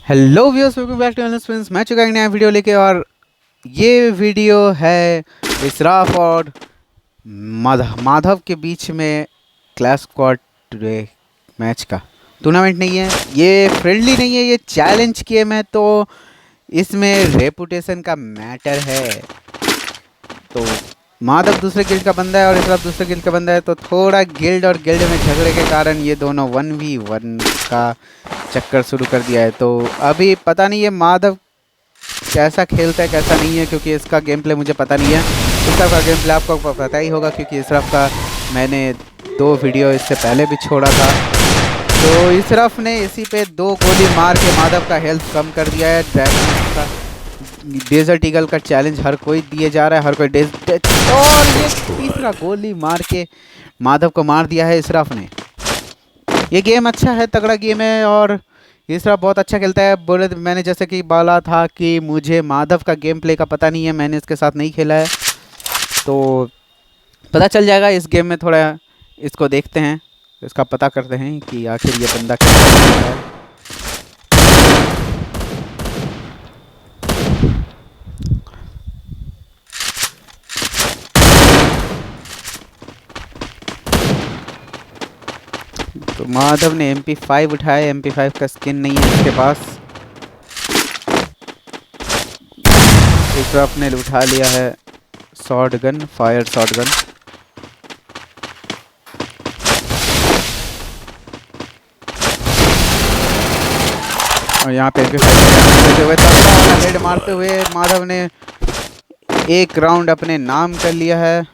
Hello viewers, welcome back to NS friends. मैं चुका एक नया वीडियो लेके, और ये वीडियो है इसराफ और माधव के बीच में क्लास स्क्वाड मैच का। टूर्नामेंट नहीं है ये, फ्रेंडली नहीं है ये, चैलेंज गेम है। तो इसमें रेपुटेशन का मैटर है। तो माधव दूसरे गिल्ड का बंदा है और इसराफ दूसरे गिल्ड का बंदा है, तो थोड़ा गिल्ड और गिल्ड में झगड़े के कारण ये दोनों 1v1 का चक्कर शुरू कर दिया है। तो अभी पता नहीं है माधव कैसा खेलता है कैसा नहीं है, क्योंकि इसका गेम प्ले मुझे पता नहीं है। इसराफ का गेम प्ले आपको पता ही होगा, क्योंकि इसराफ का मैंने 2 वीडियो इससे पहले भी छोड़ा था। तो इसराफ ने इसी पे 2 गोली मार के माधव का हेल्थ कम कर दिया है। ड्रैगन का डेजर्ट ईगल का चैलेंज हर कोई दिए जा रहा है, हर कोई और ये तीसरा गोली मार के माधव को मार दिया है इसराफ ने। ये गेम अच्छा है, तगड़ा गेम है, और इसराफ बहुत अच्छा खेलता है। बोले मैंने जैसे कि बोला था कि मुझे माधव का गेम प्ले का पता नहीं है, मैंने इसके साथ नहीं खेला है, तो पता चल जाएगा इस गेम में। थोड़ा इसको देखते हैं, इसका पता करते हैं कि आखिर ये बंदा क्या कर रहा है। तो माधव ने MP5 उठाया, MP5 का स्किन नहीं है इसके पास। इसराफ ने उठा लिया है short gun, fire short gun. और यहाँ पे MP5 हुए हेड मारते हुए माधव ने एक राउंड अपने नाम कर लिया है।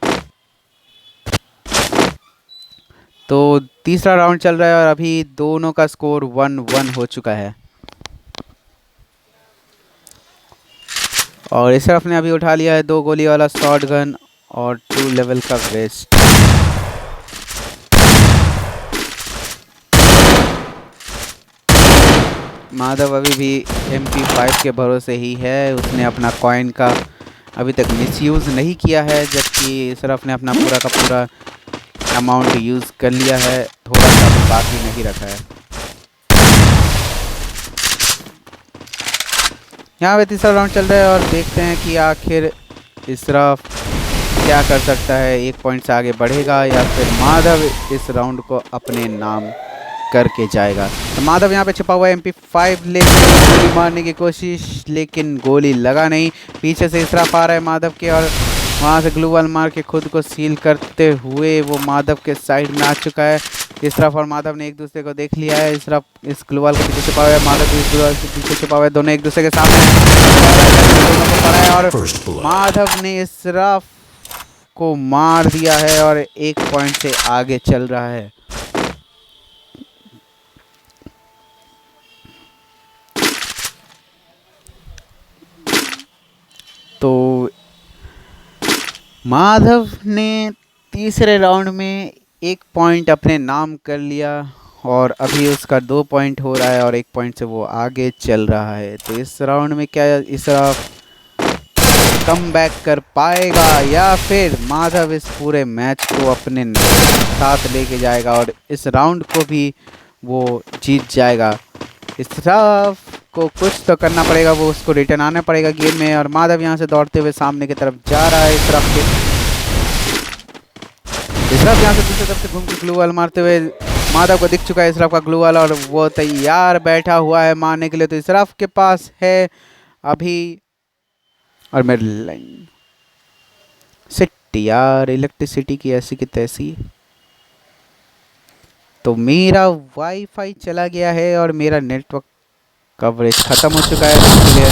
तो तीसरा राउंड चल रहा है और अभी दोनों का स्कोर 1-1 हो चुका है। और इसराफ ने अभी उठा लिया है 2 गोली वाला शॉर्ट गन और 2 लेवल का वेस्ट। माधव अभी भी MP5 के भरोसे ही है, उसने अपना कॉइन का अभी तक मिसयूज़ नहीं किया है, जबकि इसराफ ने अपना पूरा का पूरा अमाउंट यूज़ कर लिया है, थोड़ा सा भी बाकी नहीं रखा है। यहाँ पे तीसरा राउंड चल रहा है और देखते हैं कि आखिर इसराफ क्या कर सकता है, 1 पॉइंट से आगे बढ़ेगा या फिर माधव इस राउंड को अपने नाम करके जाएगा। तो माधव यहाँ पे छिपा हुआ है, MP5 लेके गोली मारने की कोशिश, लेकिन गोली लगा नहीं। पीछे से इसराफ आ रहा है माधव के, और वहाँ से ग्लू वॉल मार के खुद को सील करते हुए वो माधव के साइड में आ चुका है। इसराफ और माधव ने एक दूसरे को देख लिया है। इसराफ इस ग्लू वॉल के पीछे छुपा हुआ है, माधव भी इस ग्लू वॉल के पीछे छुपा हुआ है, दोनों एक दूसरे के सामने दोनों को पड़ा है, और माधव ने इसराफ को मार दिया है और 1 पॉइंट से आगे चल रहा है। तो माधव ने तीसरे राउंड में 1 पॉइंट अपने नाम कर लिया, और अभी उसका 2 पॉइंट हो रहा है और 1 पॉइंट से वो आगे चल रहा है। तो इस राउंड में क्या इसराफ कम बैक कर पाएगा, या फिर माधव इस पूरे मैच को अपने साथ लेके जाएगा और इस राउंड को भी वो जीत जाएगा। इसराफ को कुछ तो करना पड़ेगा, वो उसको रिटर्न आना पड़ेगा गेम में। और माधव यहाँ से दौड़ते हुए सामने की तरफ जा रहा है। इसराफ यहाँ से दूसरी तरफ से घूम के ग्लू वाल मारते हुए माधव को दिख चुका है इसराफ का ग्लू वाल, और वो तैयार बैठा हुआ है मारने के लिए। तो इसराफ के पास है अभी, और मेरी लाइन सिट यार, इलेक्ट्रिसिटी की ऐसी की तैसी। तो मेरा वाईफाई चला गया है और मेरा नेटवर्क कवरेज ख़त्म हो चुका है, इसलिए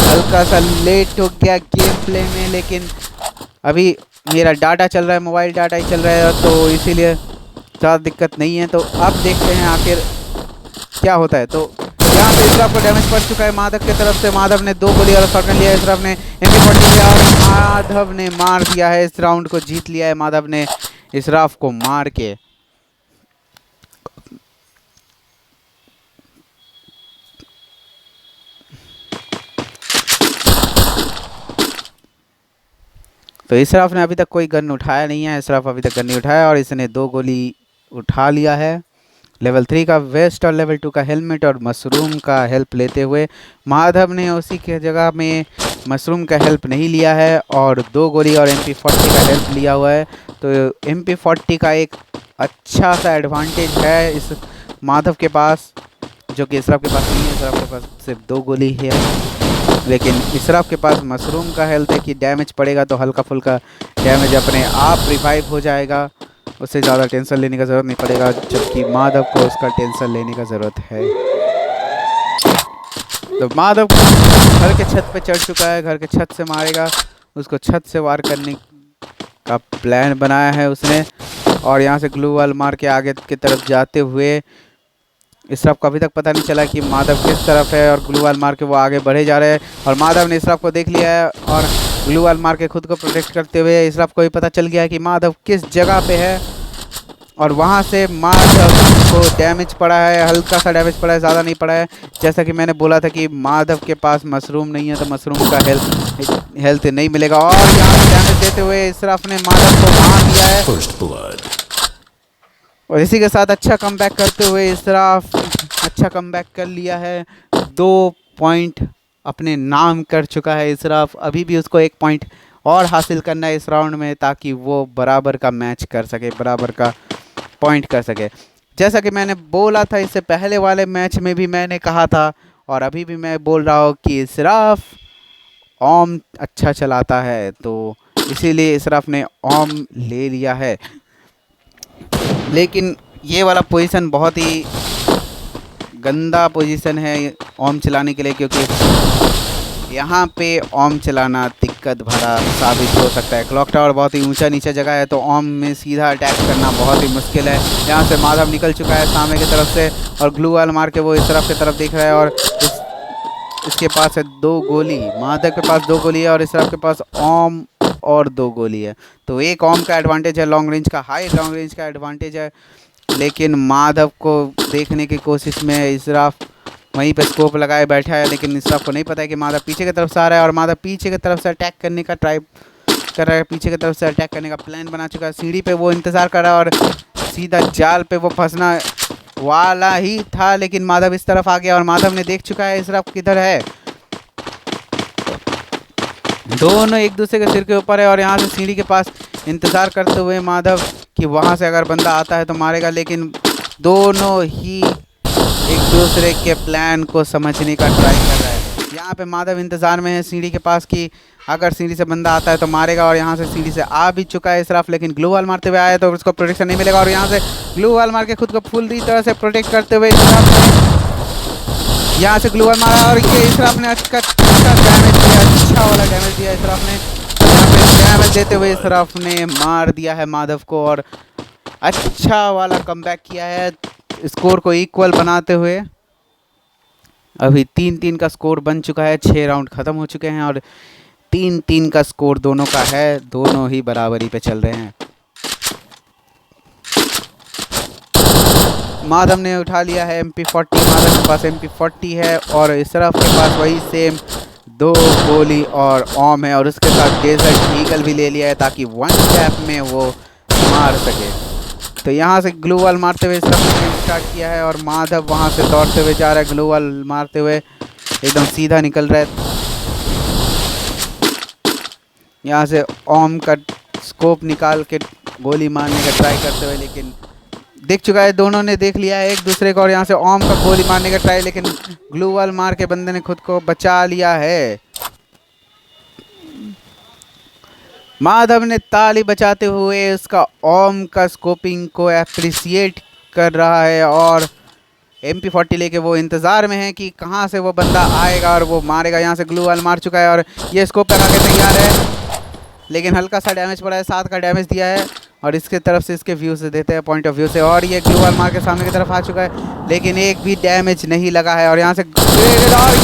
हल्का सा लेट हो गया गेम प्ले में। लेकिन अभी मेरा डाटा चल रहा है, मोबाइल डाटा ही चल रहा है, तो इसीलिए ज़्यादा दिक्कत नहीं है। तो अब देखते हैं आखिर क्या होता है। तो यहाँ पे इसराफ को डैमेज पड़ चुका है माधव की तरफ से। माधव ने 2 गोली वाला शॉट लिया है, इसराफ ने MP40 लिया और माधव ने मार दिया है। इस राउंड को जीत लिया है माधव ने इसराफ को मार के। तो इसराफ ने अभी तक कोई गन उठाया नहीं है, इसराफ अभी तक गन नहीं उठाया, और इसने 2 गोली उठा लिया है। लेवल 3 का वेस्ट और लेवल 2 का हेलमेट और मशरूम का हेल्प लेते हुए माधव ने उसी के जगह में मशरूम का हेल्प नहीं लिया है और 2 गोली और MP40 का हेल्प लिया हुआ है। तो MP40 का एक अच्छा सा एडवांटेज है इस माधव के पास, जो कि इशराफ के पास नहीं है। इशराफ के पास सिर्फ 2 गोली है, लेकिन इशराफ के पास मशरूम का हेल्थ है कि डैमेज पड़ेगा तो हल्का फुल्का डैमेज अपने आप रिवाइव हो जाएगा, उससे ज़्यादा टेंशन लेने का ज़रूरत नहीं पड़ेगा, जबकि माधव को उसका टेंशन लेने का ज़रूरत है। तो माधव घर के छत पे चढ़ चुका है, घर के छत से मारेगा, उसको छत से वार करने का प्लान बनाया है उसने। और यहाँ से ग्लू वॉल मार के आगे की तरफ जाते हुए इशराफ को अभी तक पता नहीं चला कि माधव किस तरफ है, और ग्लू वॉल मार के वो आगे बढ़े जा रहे हैं। और माधव ने इशराफ को देख लिया है और ग्लू वॉल मार के खुद को प्रोटेक्ट करते हुए इशराफ को भी पता चल गया है कि माधव किस जगह पे है। और वहाँ से माधव को डैमेज पड़ा है, हल्का सा डैमेज पड़ा है, ज़्यादा नहीं पड़ा है। जैसा कि मैंने बोला था कि माधव के पास मशरूम नहीं है तो मशरूम का हेल्थ नहीं मिलेगा। और यहाँ से डैमेज देते हुए इशराफ ने माधव को मार दिया है। और इसी के साथ अच्छा कमबैक करते हुए इशराफ अच्छा कमबैक कर लिया है। 2 पॉइंट अपने नाम कर चुका है इशराफ। अभी भी उसको 1 पॉइंट और हासिल करना है इस राउंड में, ताकि वो बराबर का मैच कर सके, बराबर का पॉइंट कर सके। जैसा कि मैंने बोला था इससे पहले वाले मैच में भी मैंने कहा था, और अभी भी मैं बोल रहा हूँ कि इशराफ ओम अच्छा चलाता है, तो इसीलिए इशराफ ने ओम ले लिया है। लेकिन ये वाला पोजीशन बहुत ही गंदा पोजीशन है ओम चलाने के लिए, क्योंकि यहाँ पे ओम चलाना दिक्कत भरा साबित हो सकता है। क्लॉक टावर बहुत ही ऊंचा नीचे जगह है, तो ओम में सीधा अटैक करना बहुत ही मुश्किल है। यहाँ से माधव निकल चुका है सामने की तरफ से, और ग्लू वॉल मार के वो इस तरफ की तरफ देख रहा है। और इसके पास है 2 गोली, माधव के पास 2 गोली है और इस तरफ के पास ओम और 2 गोली है। तो एक ओम का एडवांटेज है, लॉन्ग रेंज का, हाई लॉन्ग रेंज का एडवांटेज है। लेकिन माधव को देखने की कोशिश में इशराफ वहीं पे स्कोप लगाए बैठा है, लेकिन इशराफ को नहीं पता है कि माधव पीछे की तरफ से आ रहा है। और माधव पीछे की तरफ से अटैक करने का ट्राई कर रहा है, पीछे की तरफ से अटैक करने का प्लान बना चुका है। सीढ़ी पे वो इंतज़ार कर रहा है और सीधा जाल पे वो फंसना वाला ही था, लेकिन माधव इस तरफ आ गया और माधव ने देख चुका है इशराफ किधर है। दोनों एक दूसरे के सिर के ऊपर है, और यहाँ से सीढ़ी के पास इंतज़ार करते हुए माधव कि वहाँ से अगर बंदा आता है तो मारेगा। लेकिन दोनों ही एक दूसरे के प्लान को समझने का ट्राई कर रहा है। यहाँ पे माधव इंतज़ार में है सीढ़ी के पास कि अगर सीढ़ी से बंदा आता है तो मारेगा, और यहाँ से सीढ़ी से आ भी चुका है इशराफ, लेकिन ग्लू वॉल मारते हुए आया तो उसको प्रोटेक्शन नहीं मिलेगा। और यहाँ से ग्लू वॉल मार के खुद को पूरी तरह से प्रोटेक्ट करते हुए इशराफ ने यहाँ से ग्लू वॉल मारा, और ये इशराफ ने अच्छा डैमेज दिया, अच्छा वाला डैमेज दिया इशराफ ने। यहाँ पे डैमेज देते हुए इशराफ ने मार दिया है माधव को, और अच्छा वाला कमबैक किया है स्कोर को इक्वल बनाते हुए। अभी 3-3 का स्कोर बन चुका है, 6 राउंड ख़त्म हो चुके हैं और 3-3 का स्कोर दोनों का है, दोनों ही बराबरी पे चल रहे हैं। माधव ने उठा लिया है MP40, माधव के पास MP40 है और इशराफ के पास वही सेम 2 गोली और ओम है, और उसके साथ डेजर्ट ईगल भी ले लिया है ताकि 1 टैप में वो मार सके। तो यहाँ से ग्लू वॉल मारते हुए इशराफ ने स्टार्ट किया है, और माधव वहाँ से दौड़ते हुए जा रहा है, ग्लू वॉल मारते हुए एकदम सीधा निकल रहा है। यहाँ से ओम का स्कोप निकाल के गोली मारने का ट्राई करते हुए, लेकिन देख चुका है, दोनों ने देख लिया है एक दूसरे को। और यहाँ से ओम का गोली मारने का ट्राई, लेकिन ग्लू वॉल मार के बंदे ने खुद को बचा लिया है। माधव ने ताली बजाते हुए उसका ओम का स्कोपिंग को एप्रिसिएट कर रहा है, और MP40 लेके वो इंतज़ार में है कि कहाँ से वो बंदा आएगा और वो मारेगा। यहाँ से ग्लू वॉल मार चुका है और ये स्कोप लगा के तैयार है, लेकिन हल्का सा डैमेज पड़ा है, 7 का डैमेज दिया है। और इसके तरफ से इसके व्यू से देते हैं, पॉइंट ऑफ व्यू से, और ये ग्लू वॉल मार के सामने की तरफ आ चुका है, लेकिन एक भी डैमेज नहीं लगा है। और यहाँ से और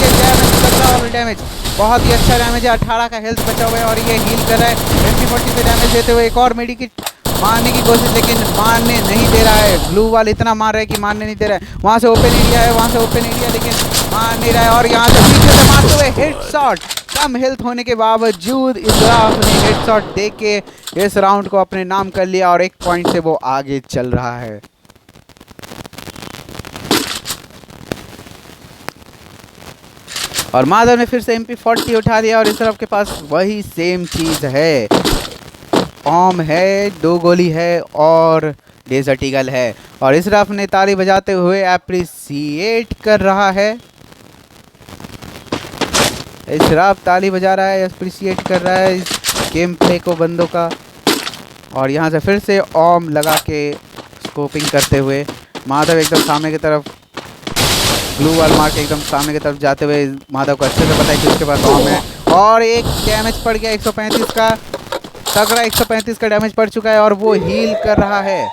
ये डैमेज बहुत ही अच्छा डैमेज है, 18 का हेल्थ बचा हुआ है, और ये हील कर रहा है। MP40 पे डैमेज देते हुए एक और मेडिकिट मारने की कोशिश, लेकिन मारने नहीं दे रहा है। ग्लू वॉल इतना मार रहा है कि मारने नहीं दे रहा है। वहाँ से ओपन एरिया है, वहाँ से ओपन एरिया, लेकिन मार नहीं रहा है। और यहाँ से पीछे से मारते हुए हेडशॉट, कम हेल्थ होने के बावजूद इशराफ ने हेडशॉट दे के इस राउंड को अपने नाम कर लिया, और 1 पॉइंट से वो आगे चल रहा है। और माधव ने फिर से MP40 उठा लिया और इशराफ के पास वही सेम चीज़ है, ओम है, 2 गोली है और डेजर्ट ईगल है। और इशराफ ने ताली बजाते हुए अप्रिसिएट कर रहा है, इशराफ ताली बजा रहा है, अप्रिसिएट कर रहा है इस गेम प्ले को बंदों का। और यहाँ से फिर से ओम लगा के स्कोपिंग करते हुए माधव एकदम सामने की तरफ ग्लू वाल मार के एकदम सामने की तरफ जाते हुए माधव को अच्छे से पता है कि उसके पास ओम है। और एक डैमेज पड़ गया 135 का, तगड़ा 135 का डैमेज पड़ चुका है और वो हील कर रहा है।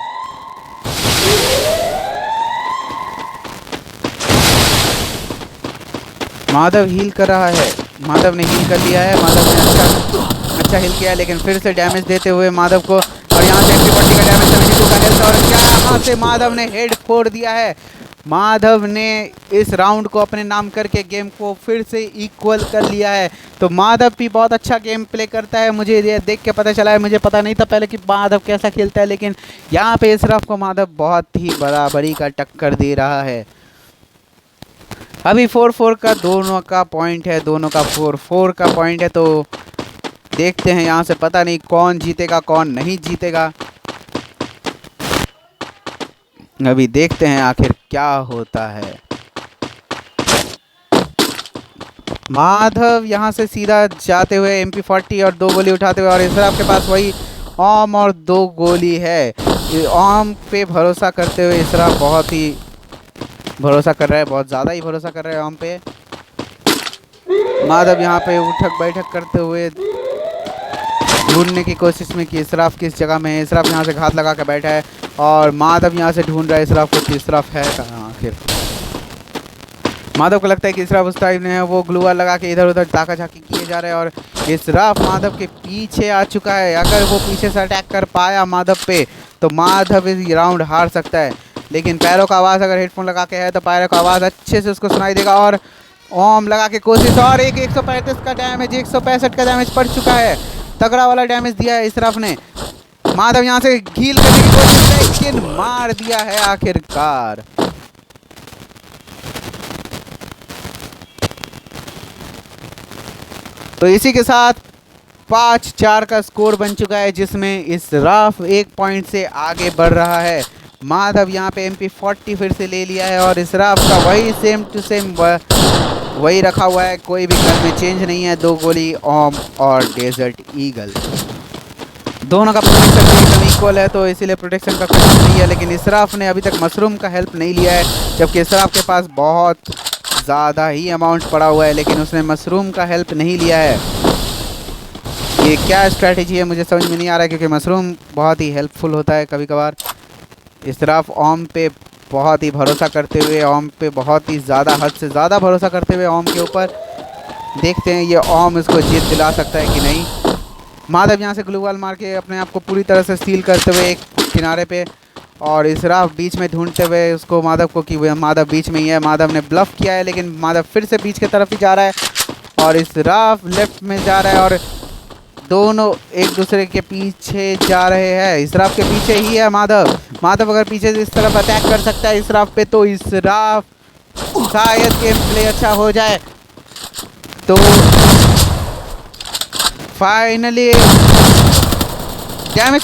माधव हील कर रहा है, माधव ने हील कर लिया है, माधव ने अच्छा हील किया है, लेकिन फिर से डैमेज देते हुए माधव को। और यहाँ से MP40 का डैमेज 72 का हेल्थ और क्या यहाँ से माधव ने हेड फोड़ दिया है। माधव ने इस राउंड को अपने नाम करके गेम को फिर से इक्वल कर लिया है। तो माधव भी बहुत अच्छा गेम प्ले करता है, मुझे ये देख के पता चला है, मुझे पता नहीं था पहले कि माधव कैसा खेलता है, लेकिन यहाँ पे इशराफ को माधव बहुत ही बराबरी का टक्कर दे रहा है। अभी 4-4 का दोनों का पॉइंट है, दोनों का 4-4 का पॉइंट है। तो देखते हैं यहाँ से, पता नहीं कौन जीतेगा कौन नहीं जीतेगा, अभी देखते हैं आखिर क्या होता है। माधव यहाँ से सीधा जाते हुए MP40 और 2 गोली उठाते हुए, और इशराफ के पास वही ओम और 2 गोली है। ओम पे भरोसा करते हुए इशराफ बहुत ही भरोसा कर रहा है, बहुत ज़्यादा ही भरोसा कर रहा है ओम पे। माधव यहाँ पे उठक बैठक करते हुए ढूंढने की कोशिश में कि इशराफ किस जगह में है। इशराफ यहाँ से घात लगा के बैठा है और माधव यहाँ से ढूंढ रहा है इशराफ को कि इशराफ है कहाँ आखिर। माधव को लगता है कि इशराफ उस टाइम में है, वो ग्लूवाल लगा के इधर उधर ताका झाकी किए जा रहे हैं और इशराफ माधव के पीछे आ चुका है। अगर वो पीछे से अटैक कर पाया माधव पे तो माधव इस राउंड हार सकता है, लेकिन पैरों का आवाज़ अगर हेडफोन लगा के है तो पैरों का आवाज़ अच्छे से उसको सुनाई देगा। और ओम लगा के कोशिश, और एक 135 का डैमेज, 165 का डैमेज पड़ चुका है, तगड़ा वाला डैमेज दिया है इशराफ ने। माधव यहाँ से हील करने की कोशिश, लेकिन मार दिया है आखिरकार। तो इसी के साथ 5-4 का स्कोर बन चुका है, जिसमें इशराफ 1 पॉइंट से आगे बढ़ रहा है। माधव यहाँ पे MP40 फिर से ले लिया है और इशराफ का वही सेम टू सेम वही रखा हुआ है, कोई भी गन में चेंज नहीं है, 2 गोली ओम और डेजर्ट ईगल। दोनों का प्रोटेक्शन एकदम इक्वल है, तो इसीलिए प्रोटेक्शन का कुछ नहीं है। लेकिन इशराफ ने अभी तक मशरूम का हेल्प नहीं लिया है, जबकि इशराफ के पास बहुत ज़्यादा ही अमाउंट पड़ा हुआ है, लेकिन उसने मशरूम का हेल्प नहीं लिया है। ये क्या स्ट्रैटेजी है मुझे समझ में नहीं आ रहा है, क्योंकि मशरूम बहुत ही हेल्पफुल होता है कभी कभार। इशराफ ओम पे बहुत ही भरोसा करते हुए, ओम पे बहुत ही ज़्यादा, हद से ज़्यादा भरोसा करते हुए ओम के ऊपर, देखते हैं ये ओम इसको जीत दिला सकता है कि नहीं। माधव यहाँ से ग्लूवाल मार के अपने आप को पूरी तरह से सील करते हुए एक किनारे पे, और इशराफ बीच में ढूंढते हुए उसको माधव को कि माधव बीच में ही है। माधव ने ब्लफ किया है, लेकिन माधव फिर से बीच की तरफ ही जा रहा है और इशराफ लेफ्ट में जा रहा है, और दोनों एक दूसरे के पीछे जा रहे हैं। इशराफ के पीछे ही है माधव। माधव अगर पीछे से इस तरफ अटैक कर सकता है इशराफ पे, तो इशराफ शायद गेम प्ले अच्छा हो जाए। तो फाइनली डैमेज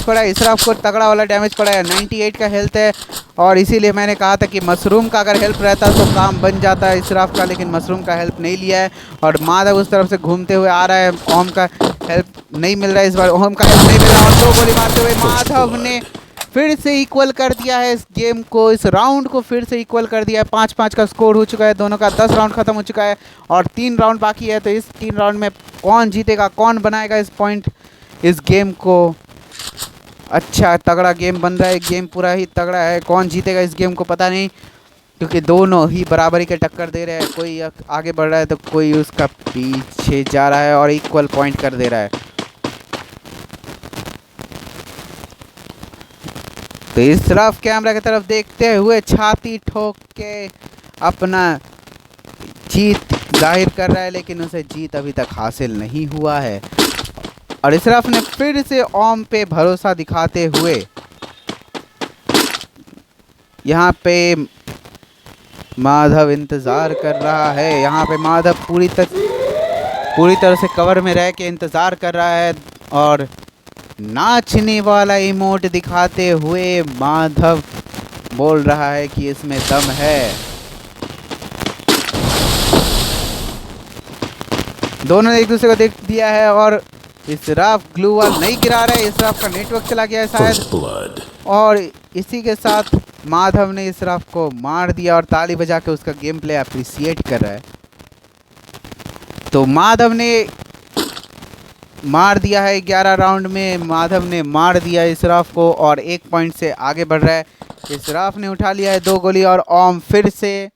पड़ा है इशराफ को, तगड़ा वाला डैमेज पड़ा है। 98 का हेल्थ है, और इसीलिए मैंने कहा था कि मशरूम का अगर हेल्प रहता तो काम बन जाता है इशराफ का, लेकिन मशरूम का हेल्प नहीं लिया है। और माधव उस तरफ से घूमते हुए आ रहा है, ओम का हेल्प नहीं मिल रहा है इस बार, ओम का हेल्प नहीं मिल रहा, और 2 गोली मारते हुए माधव ने फिर से इक्वल कर दिया है इस गेम को, इस राउंड को फिर से इक्वल कर दिया है। 5-5 का स्कोर हो चुका है, दोनों का 10 राउंड खत्म हो चुका है और 3 राउंड बाकी है। तो इस 3 राउंड में कौन जीतेगा, कौन बनाएगा इस पॉइंट, इस गेम को। अच्छा तगड़ा गेम बन रहा है, गेम पूरा ही तगड़ा है। कौन जीतेगा इस गेम को पता नहीं, क्योंकि दोनों ही बराबरी के टक्कर दे रहे हैं, कोई आगे बढ़ रहा है तो कोई उसका पीछे जा रहा है, और इक्वल पॉइंट कर दे रहा है। तो इशराफ कैमरा की तरफ देखते हुए छाती ठोक के अपना जीत जाहिर कर रहा है, लेकिन उसे जीत अभी तक हासिल नहीं हुआ है। और इशराफ ने फिर से ओम पे भरोसा दिखाते हुए यहाँ पे माधव इंतज़ार कर रहा है। यहाँ पे माधव पूरी तरह से कवर में रह के इंतज़ार कर रहा है और नाचने वाला इमोट दिखाते हुए माधव बोल रहा है कि इसमें दम है। दोनों ने एक दूसरे को देख दिया है और इसराफ ग्लू वॉल नहीं गिरा रहा है। इसराफ का नेटवर्क चला गया है शायद, और इसी के साथ माधव ने इसराफ को मार दिया और ताली बजा के उसका गेम प्ले अप्रिसिएट कर रहा है। तो माधव ने मार दिया है 11 राउंड में, माधव ने मार दिया इसराफ को और 1 पॉइंट से आगे बढ़ रहा है। इसराफ ने उठा लिया है 2 गोली और ओम फिर से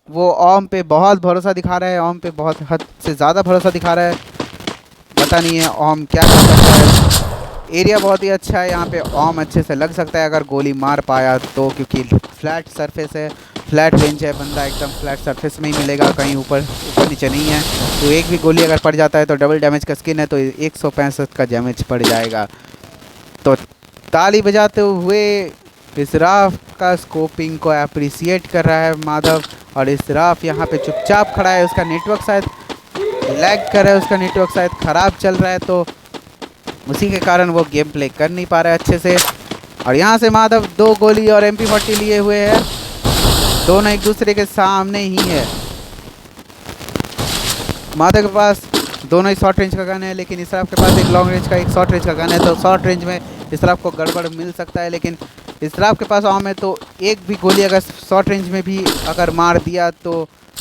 वो ओम पे बहुत भरोसा दिखा रहा है, ओम पे बहुत हद से ज़्यादा भरोसा दिखा रहा है। पता नहीं है ओम क्या कर सकता है। एरिया बहुत ही अच्छा है, यहाँ पे ओम अच्छे से लग सकता है अगर गोली मार पाया तो, क्योंकि फ्लैट सरफेस है, फ्लैट रेंज है, बंदा एकदम फ्लैट सरफेस में ही मिलेगा, कहीं ऊपर नीचे नहीं है। तो एक भी गोली अगर पड़ जाता है तो डबल डैमेज का स्किन है तो 165 का डैमेज पड़ जाएगा। तो ताली बजाते हुए इसराफ का स्कोपिंग को अप्रिसिएट कर रहा है माधव, और इसराफ यहाँ पे चुपचाप खड़ा है। उसका नेटवर्क शायद लैग कर रहा है, उसका नेटवर्क शायद ख़राब चल रहा है, तो उसी के कारण वो गेम प्ले कर नहीं पा रहा है अच्छे से। और यहाँ से माधव 2 गोली और MP40 लिए हुए है, दोनों एक दूसरे के सामने ही है। माधव के पास दोनों ही शॉर्ट रेंज का गन है, लेकिन इसराफ के पास एक लॉन्ग रेंज का एक शॉर्ट रेंज का गन है। तो शॉर्ट रेंज में इसराफ को गड़बड़ मिल सकता है, लेकिन इसराफ के पास ओम है तो एक भी गोली अगर शॉर्ट रेंज में भी अगर मार दिया तो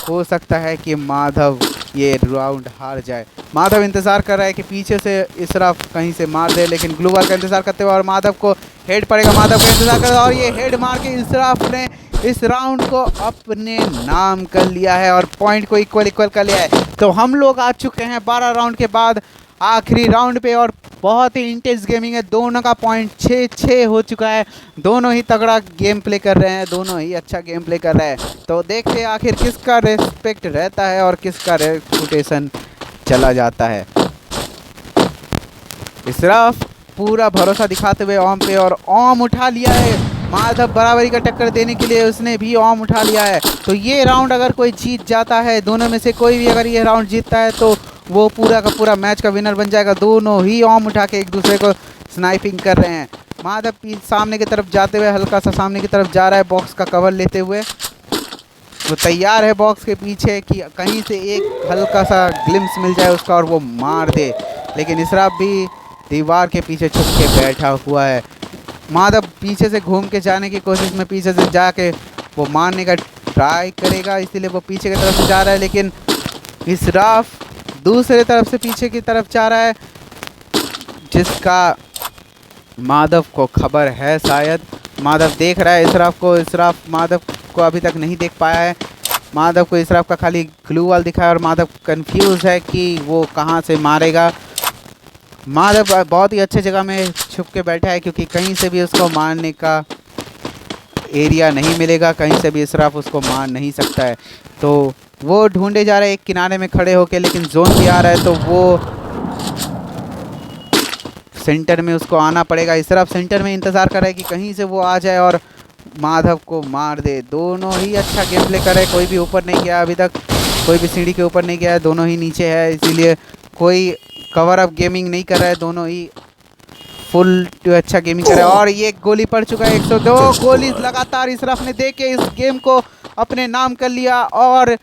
हो सकता है कि माधव ये राउंड हार जाए। माधव इंतज़ार कर रहा है कि पीछे से इसराफ कहीं से मार दे, लेकिन ग्लू वॉल का इंतज़ार करते हुए और माधव को हेड पड़ेगा, माधव का इंतज़ार कर रहा है और ये हेड मार के इसराफ ने इस राउंड को अपने नाम कर लिया है और पॉइंट को इक्वल कर लिया है। तो हम लोग आ चुके हैं 12 राउंड के बाद आखिरी राउंड पे, और बहुत ही इंटेंस गेमिंग है। दोनों का पॉइंट 6-6 हो चुका है, दोनों ही तगड़ा गेम प्ले कर रहे हैं, दोनों ही अच्छा गेम प्ले कर रहे हैं। तो देखते हैं आखिर किसका रेस्पेक्ट रहता है और किसका रेपुटेशन चला जाता है। इसराफ पूरा भरोसा दिखाते हुए ओम पे, और ओम उठा लिया है। माधव बराबरी का टक्कर देने के लिए उसने भी ओम उठा लिया है। तो ये राउंड अगर कोई जीत जाता है, दोनों में से कोई भी अगर ये राउंड जीतता है तो वो पूरा का पूरा मैच का विनर बन जाएगा। दोनों ही ओम उठा के एक दूसरे को स्नाइपिंग कर रहे हैं। माधव सामने की तरफ जाते हुए हल्का सा सामने की तरफ जा रहा है बॉक्स का कवर लेते हुए। वो तैयार है बॉक्स के पीछे कि कहीं से एक हल्का सा ग्लिम्स मिल जाए उसका और वो मार दे, लेकिन इसराफ भी दीवार के पीछे छुप के बैठा हुआ है। माधव पीछे से घूम के जाने की कोशिश में पीछे से जाके वो मारने का ट्राई करेगा, इसीलिए वो पीछे की तरफ से जा रहा है, लेकिन इसराफ दूसरे तरफ से पीछे की तरफ जा रहा है, जिसका माधव को खबर है। शायद माधव देख रहा है इसराफ को, इसराफ माधव को अभी तक नहीं देख पाया है। माधव को इसराफ का खाली ग्लू वॉल दिखा है और माधव कंफ्यूज है कि वो कहाँ से मारेगा। माधव बहुत ही अच्छे जगह में छुप के बैठा है, क्योंकि कहीं से भी उसको मारने का एरिया नहीं मिलेगा, कहीं से भी इसराफ उसको मार नहीं सकता है। तो वो ढूंढे जा रहे हैं एक किनारे में खड़े होके, लेकिन जोन भी आ रहा है तो वो सेंटर में उसको आना पड़ेगा। इसराफ सेंटर में इंतज़ार कर रहा है कि कहीं से वो आ जाए और माधव को मार दे। दोनों ही अच्छा गेम प्ले कर रहे हैं, कोई भी ऊपर नहीं गया अभी तक, कोई भी सीढ़ी के ऊपर नहीं गया है, दोनों ही नीचे है, इसीलिए कोई कवर अप गेमिंग नहीं कर रहा है, दोनों ही फुल अच्छा गेमिंग कर रहा है। और ये गोली पड़ चुका है, 102 गोली लगातार इसराफ ने दे के इस गेम को अपने नाम कर लिया, और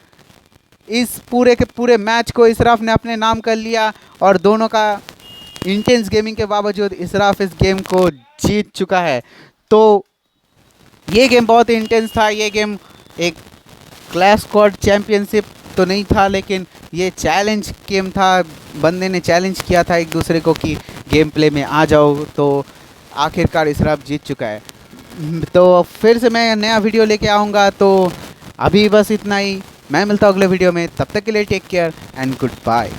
इस पूरे के पूरे मैच को इसराफ ने अपने नाम कर लिया। और दोनों का इंटेंस गेमिंग के बावजूद इसराफ इस गेम को जीत चुका है। तो ये गेम बहुत ही इंटेंस था। ये गेम एक क्लैश स्क्वाड चैम्पियनशिप तो नहीं था, लेकिन ये चैलेंज गेम था। बंदे ने चैलेंज किया था एक दूसरे को कि गेम प्ले में आ जाओ, तो आखिरकार इसराफ जीत चुका है। तो फिर से मैं नया वीडियो लेके आऊँगा, तो अभी बस इतना ही। मैं मिलता हूँ अगले वीडियो में, तब तक के लिए take care and good bye.